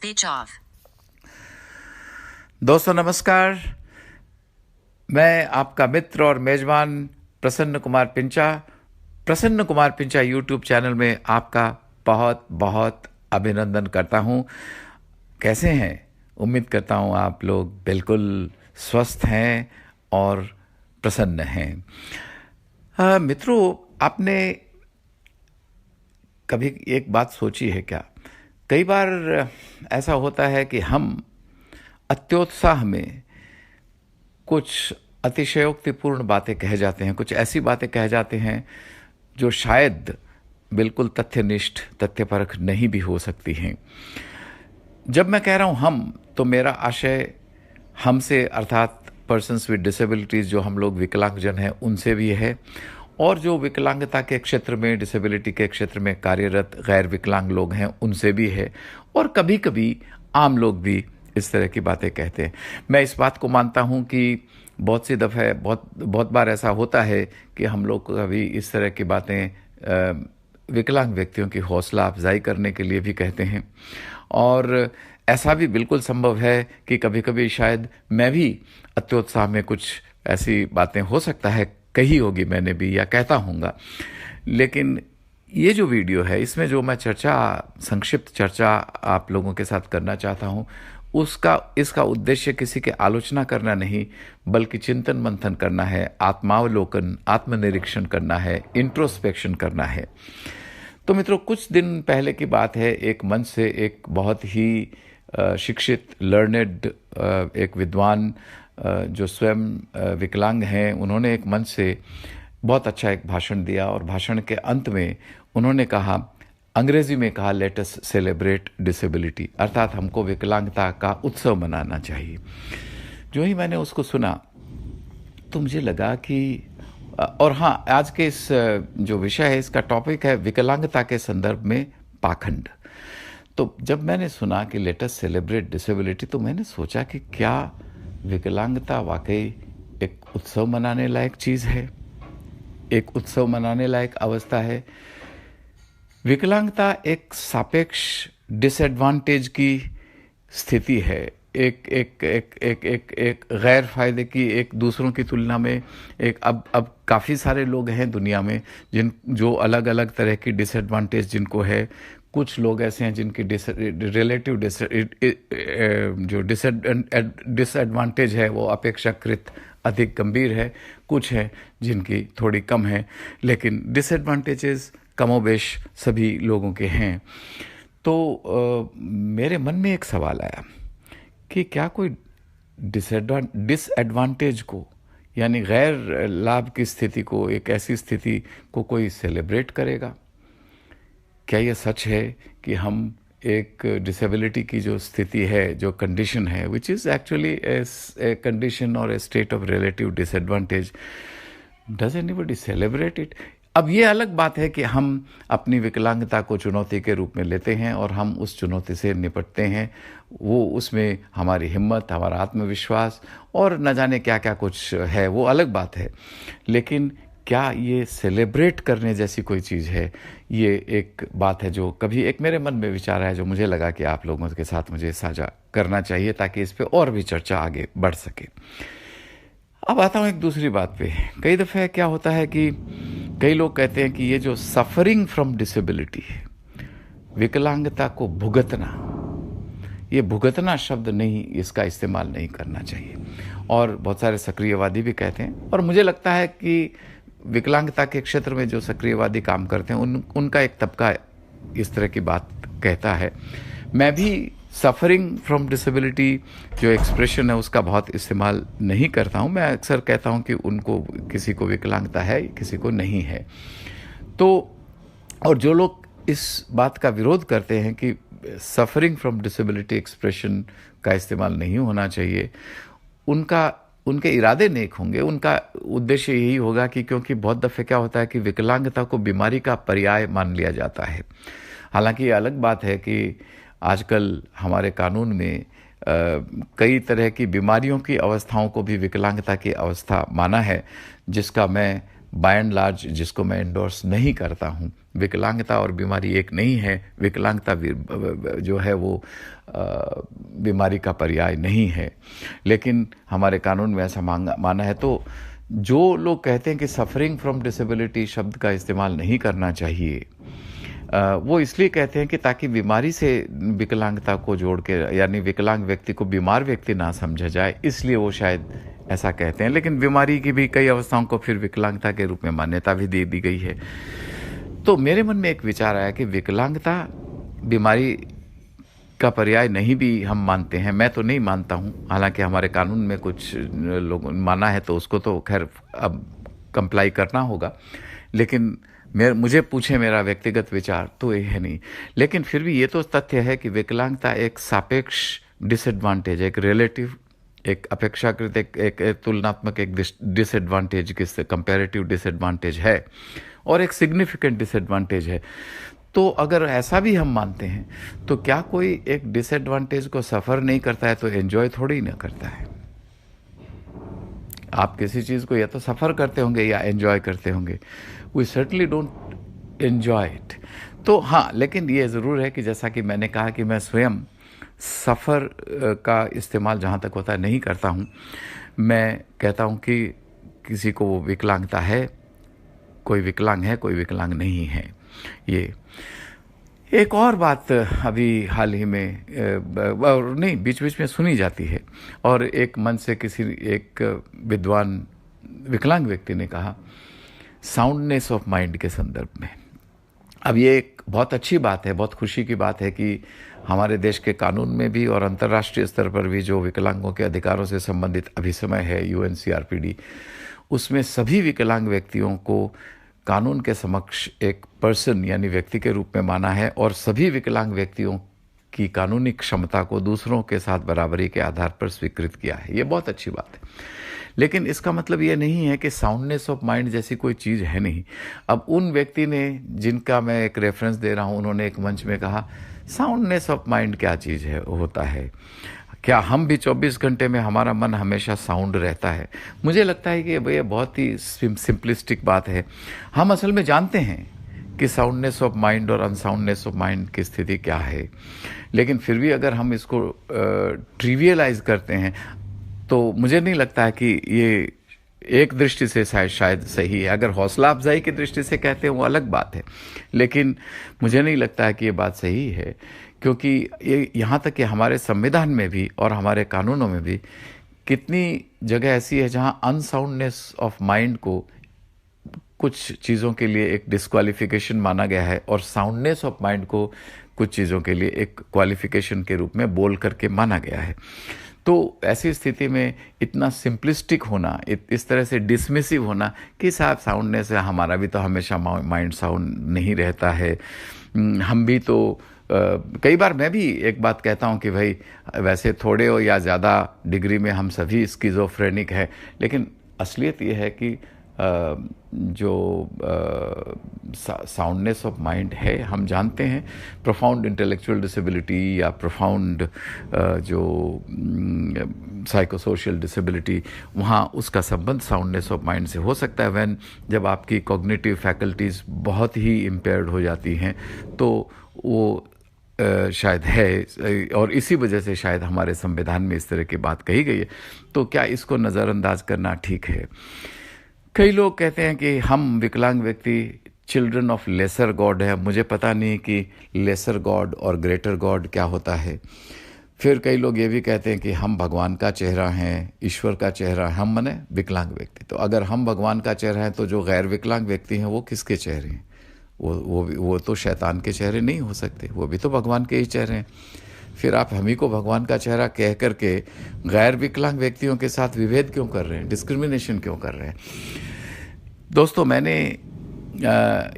Switch off. दोस्तों नमस्कार। मैं आपका मित्र और मेजबान प्रसन्न कुमार पिंचा यूट्यूब चैनल में आपका बहुत बहुत अभिनंदन करता हूं। कैसे हैं? उम्मीद करता हूं आप लोग बिल्कुल स्वस्थ हैं और प्रसन्न हैं। मित्रों, आपने कभी एक बात सोची है क्या? कई बार ऐसा होता है कि हम अत्योत्साह में कुछ अतिशयोक्तिपूर्ण बातें कह जाते हैं, कुछ ऐसी बातें कह जाते हैं जो शायद बिल्कुल तथ्यनिष्ठ, तथ्यपरख नहीं भी हो सकती हैं। जब मैं कह रहा हूं हम, तो मेरा आशय हमसे अर्थात पर्सन्स विद डिसेबिलिटीज, जो हम लोग विकलांगजन हैं, उनसे भी है, और जो विकलांगता के क्षेत्र में, डिसेबिलिटी के क्षेत्र में कार्यरत गैर विकलांग लोग हैं, उनसे भी है, और कभी कभी आम लोग भी इस तरह की बातें कहते हैं। मैं इस बात को मानता हूं कि बहुत सी दफ़े बहुत बार ऐसा होता है कि हम लोग कभी इस तरह की बातें विकलांग व्यक्तियों की हौसला अफजाई करने के लिए भी कहते हैं, और ऐसा भी बिल्कुल संभव है कि कभी कभी शायद मैं भी अत्योत्साह में कुछ ऐसी बातें, हो सकता है कही होगी मैंने भी या कहता हूँगा। लेकिन ये जो वीडियो है, इसमें जो मैं संक्षिप्त चर्चा आप लोगों के साथ करना चाहता हूँ, इसका उद्देश्य किसी के आलोचना करना नहीं, बल्कि चिंतन मंथन करना है, आत्मावलोकन, आत्मनिरीक्षण करना है, इंट्रोस्पेक्शन करना है। तो मित्रों, कुछ दिन पहले की बात है, एक मंच से एक बहुत ही शिक्षित, लर्नेड, एक विद्वान जो स्वयं विकलांग हैं, उन्होंने एक मंच से बहुत अच्छा एक भाषण दिया, और भाषण के अंत में उन्होंने कहा, अंग्रेजी में कहा, लेट अस सेलिब्रेट डिसेबिलिटी, अर्थात हमको विकलांगता का उत्सव मनाना चाहिए। जो ही मैंने उसको सुना तो मुझे लगा कि, और हाँ, आज के इस जो विषय है, इसका टॉपिक है विकलांगता के संदर्भ में पाखंड। तो जब मैंने सुना कि लेट अस सेलिब्रेट डिसेबिलिटी, तो मैंने सोचा कि क्या विकलांगता वाकई एक उत्सव मनाने लायक चीज़ है, एक उत्सव मनाने लायक अवस्था है? विकलांगता एक सापेक्ष डिसएडवांटेज की स्थिति है, एक गैर फायदे की, एक दूसरों की तुलना में एक, अब काफ़ी सारे लोग हैं दुनिया में जो अलग अलग तरह की डिसएडवांटेज जिनको है। कुछ लोग ऐसे हैं जिनकी रिलेटिव जो डिसएडवांटेज है वो अपेक्षाकृत अधिक गंभीर है, कुछ है जिनकी थोड़ी कम है, लेकिन डिसएडवांटेजेस कमोबेश सभी लोगों के हैं। तो मेरे मन में एक सवाल आया कि क्या कोई डिसएडवांटेज को, यानी गैर लाभ की स्थिति को, एक ऐसी स्थिति को कोई सेलिब्रेट करेगा? क्या यह सच है कि हम एक डिसेबिलिटी की जो स्थिति है, जो कंडीशन है, which is actually a condition और a state of relative disadvantage, does anybody celebrate it? अब ये अलग बात है कि हम अपनी विकलांगता को चुनौती के रूप में लेते हैं और हम उस चुनौती से निपटते हैं, वो उसमें हमारी हिम्मत, हमारा आत्मविश्वास और न जाने क्या क्या कुछ है, वो अलग बात है। लेकिन क्या ये सेलिब्रेट करने जैसी कोई चीज़ है? ये एक बात है जो कभी एक मेरे मन में विचार है, जो मुझे लगा कि आप लोगों के साथ मुझे साझा करना चाहिए, ताकि इस पे और भी चर्चा आगे बढ़ सके। अब आता हूँ एक दूसरी बात पे। कई दफ़े क्या होता है कि कई लोग कहते हैं कि ये जो सफरिंग फ्रॉम डिसेबिलिटी है, विकलांगता को भुगतना, ये भुगतना शब्द नहीं, इसका इस्तेमाल नहीं करना चाहिए, और बहुत सारे सक्रियवादी भी कहते हैं। और मुझे लगता है कि विकलांगता के क्षेत्र में जो सक्रियवादी काम करते हैं, उनका एक तबका इस तरह की बात कहता है। मैं भी सफरिंग फ्रॉम डिसेबिलिटी जो एक्सप्रेशन है उसका बहुत इस्तेमाल नहीं करता हूँ। मैं अक्सर कहता हूँ कि उनको, किसी को विकलांगता है, किसी को नहीं है। तो और जो लोग इस बात का विरोध करते हैं कि सफरिंग फ्रॉम डिसेबिलिटी एक्सप्रेशन का इस्तेमाल नहीं होना चाहिए, उनके इरादे नेक होंगे। उनका उद्देश्य यही होगा कि, क्योंकि बहुत दफ़े क्या होता है कि विकलांगता को बीमारी का पर्याय मान लिया जाता है। हालांकि ये अलग बात है कि आजकल हमारे कानून में कई तरह की बीमारियों की अवस्थाओं को भी विकलांगता की अवस्था माना है, जिसका मैं बाय एंड लार्ज जिसको मैं एंडोर्स नहीं करता हूँ। विकलांगता और बीमारी एक नहीं है, विकलांगता जो है वो बीमारी का पर्याय नहीं है, लेकिन हमारे कानून में ऐसा माना है। तो जो लोग कहते हैं कि सफरिंग फ्रॉम डिसेबिलिटी शब्द का इस्तेमाल नहीं करना चाहिए, वो इसलिए कहते हैं कि ताकि बीमारी से विकलांगता को जोड़ के, यानी विकलांग व्यक्ति को बीमार व्यक्ति ना समझा जाए, इसलिए वो शायद ऐसा कहते हैं। लेकिन बीमारी की भी कई अवस्थाओं को फिर विकलांगता के रूप में मान्यता भी दे दी गई है। तो मेरे मन में एक विचार आया कि विकलांगता बीमारी का पर्याय नहीं भी हम मानते हैं। मैं तो नहीं मानता हूँ, हालांकि हमारे कानून में कुछ लोगों ने माना है तो उसको तो खैर अब कंप्लाई करना होगा, लेकिन मुझे पूछे मेरा व्यक्तिगत विचार तो ये है नहीं। लेकिन फिर भी ये तो तथ्य है कि विकलांगता एक सापेक्ष डिसएडवांटेज, एक रिलेटिव, एक अपेक्षाकृत, एक तुलनात्मक एक डिसएडवांटेज, किस कंपैरेटिव डिसएडवांटेज है और एक सिग्निफिकेंट डिसएडवांटेज है। तो अगर ऐसा भी हम मानते हैं तो क्या कोई एक डिसएडवांटेज को सफ़र नहीं करता है तो एंजॉय थोड़ी ना करता है। आप किसी चीज़ को या तो सफ़र करते होंगे या एंजॉय करते होंगे। We certainly don't enjoy it. तो हाँ, लेकिन ये ज़रूर है कि जैसा कि मैंने कहा कि मैं स्वयं सफ़र का इस्तेमाल जहाँ तक होता है नहीं करता हूँ। मैं कहता हूँ कि किसी को वो विकलांगता है, कोई विकलांग है, कोई विकलांग नहीं है। ये एक और बात अभी हाल ही में नहीं, बीच बीच में सुनी जाती है, और एक मन से किसी एक विद्वान विकलांग व्यक्ति ने कहा साउंडनेस ऑफ माइंड के संदर्भ में। अब ये एक बहुत अच्छी बात है, बहुत खुशी की बात है कि हमारे देश के कानून में भी और अंतर्राष्ट्रीय स्तर पर भी जो विकलांगों के अधिकारों से संबंधित अभिसमय है UNCRPD, उसमें सभी विकलांग व्यक्तियों को कानून के समक्ष एक पर्सन यानी व्यक्ति के रूप में माना है, और सभी विकलांग व्यक्तियों की कानूनी क्षमता को दूसरों के साथ बराबरी के आधार पर स्वीकृत किया है। ये बहुत अच्छी बात है, लेकिन इसका मतलब ये नहीं है कि साउंडनेस ऑफ माइंड जैसी कोई चीज़ है नहीं। अब उन व्यक्ति ने, जिनका मैं एक रेफरेंस दे रहा हूँ, उन्होंने एक मंच में कहा साउंडनेस ऑफ माइंड क्या चीज़ है, होता है क्या? हम भी 24 घंटे में हमारा मन हमेशा साउंड रहता है? मुझे लगता है कि ये बहुत ही सिंपलिस्टिक बात है। हम असल में जानते हैं कि साउंडनेस ऑफ माइंड और अनसाउंडनेस ऑफ माइंड की स्थिति क्या है, लेकिन फिर भी अगर हम इसको ट्रिवियलाइज करते हैं तो मुझे नहीं लगता है कि ये एक दृष्टि से शायद सही है। अगर हौसला अफजाई की दृष्टि से कहते हैं वो अलग बात है, लेकिन मुझे नहीं लगता है कि ये बात सही है, क्योंकि ये यहाँ तक कि हमारे संविधान में भी और हमारे कानूनों में भी कितनी जगह ऐसी है जहाँ अनसाउंडनेस ऑफ माइंड को कुछ चीज़ों के लिए एक डिस्क्वालिफिकेशन माना गया है और साउंडनेस ऑफ माइंड को कुछ चीज़ों के लिए एक क्वालिफिकेशन के रूप में बोल करके माना गया है। तो ऐसी स्थिति में इतना सिंपलिस्टिक होना, इस तरह से डिसमिसिव होना कि साहब साउंडनेस है, हमारा भी तो हमेशा माइंड साउंड नहीं रहता है, हम भी तो कई बार मैं भी एक बात कहता हूँ कि भाई वैसे थोड़े हो या ज़्यादा डिग्री में हम सभी स्किज़ोफ्रेनिक हैं, लेकिन असलियत ये है कि जो साउंडनेस ऑफ माइंड है, हम जानते हैं प्रोफाउंड इंटेलेक्चुअल डिसेबिलिटी या प्रोफाउंड जो साइकोसोशल डिसेबिलिटी, वहाँ उसका संबंध साउंडनेस ऑफ माइंड से हो सकता है। व्हेन जब आपकी कॉग्निटिव फैकल्टीज़ बहुत ही इम्पेयर्ड हो जाती हैं तो वो शायद है, और इसी वजह से शायद हमारे संविधान में इस तरह की बात कही गई है। तो क्या इसको नज़रअंदाज करना ठीक है? कई लोग कहते हैं कि हम विकलांग व्यक्ति चिल्ड्रन ऑफ लेसर गॉड है। मुझे पता नहीं कि लेसर गॉड और ग्रेटर गॉड क्या होता है। फिर कई लोग ये भी कहते हैं कि हम भगवान का चेहरा हैं, ईश्वर का चेहरा, हम मने विकलांग व्यक्ति। तो अगर हम भगवान का चेहरा हैं तो जो गैर विकलांग व्यक्ति हैं वो किसके चेहरे हैं? वो तो शैतान के चेहरे नहीं हो सकते, वो भी तो भगवान के ही चेहरे हैं। फिर आप हम ही को भगवान का चेहरा कह करके गैर विकलांग व्यक्तियों के साथ विभेद क्यों कर रहे हैं, डिस्क्रिमिनेशन क्यों कर रहे हैं? दोस्तों, मैंने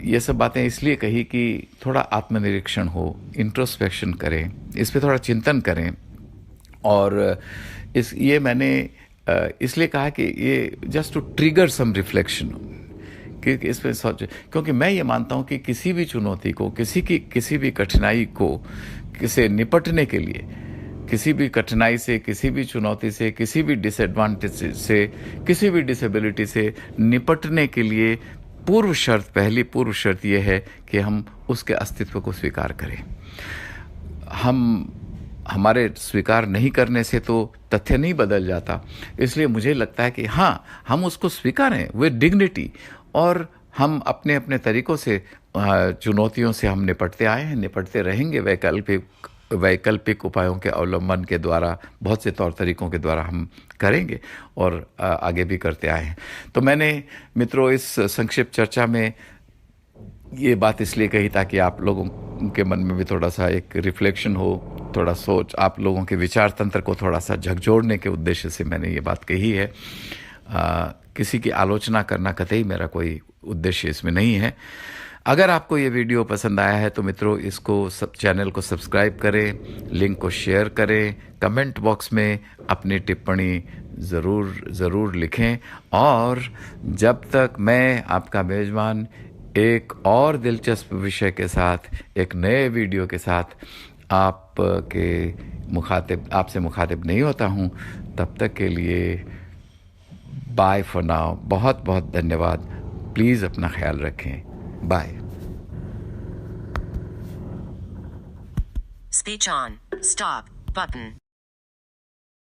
ये सब बातें इसलिए कही कि थोड़ा आत्मनिरीक्षण हो, इंट्रोस्पेक्शन करें, इस पे थोड़ा चिंतन करें। और ये मैंने इसलिए कहा कि ये just to trigger some reflection, कि इस पे सोच, क्योंकि मैं ये मानता हूँ कि किसी भी चुनौती को, किसी भी कठिनाई को से निपटने के लिए किसी भी कठिनाई से, किसी भी चुनौती से, किसी भी डिसएडवांटेज से, किसी भी डिसेबिलिटी से निपटने के लिए पहली पूर्व शर्त यह है कि हम उसके अस्तित्व को स्वीकार करें। हमारे स्वीकार नहीं करने से तो तथ्य नहीं बदल जाता। इसलिए मुझे लगता है कि हाँ, हम उसको स्वीकारें विद डिग्निटी, और हम अपने अपने तरीकों से चुनौतियों से हम निपटते आए हैं, निपटते रहेंगे। वैकल्पिक उपायों के अवलंबन के द्वारा, बहुत से तौर तरीकों के द्वारा हम करेंगे और आगे भी करते आए हैं। तो मैंने मित्रों इस संक्षिप्त चर्चा में ये बात इसलिए कही ताकि आप लोगों के मन में भी थोड़ा सा एक रिफ्लेक्शन हो, थोड़ा सोच, आप लोगों के विचार तंत्र को थोड़ा सा झकझोरने के उद्देश्य से मैंने ये बात कही है। किसी की आलोचना करना कतई मेरा कोई उद्देश्य इसमें नहीं है। अगर आपको ये वीडियो पसंद आया है तो मित्रों चैनल को सब्सक्राइब करें, लिंक को शेयर करें, कमेंट बॉक्स में अपनी टिप्पणी ज़रूर लिखें। और जब तक मैं आपका मेज़बान एक और दिलचस्प विषय के साथ, एक नए वीडियो के साथ आपसे मुखातिब नहीं होता हूँ, तब तक के लिए बाय फॉर नाउ। बहुत बहुत धन्यवाद। प्लीज़ अपना ख्याल रखें। Bye. Speech on. Stop button.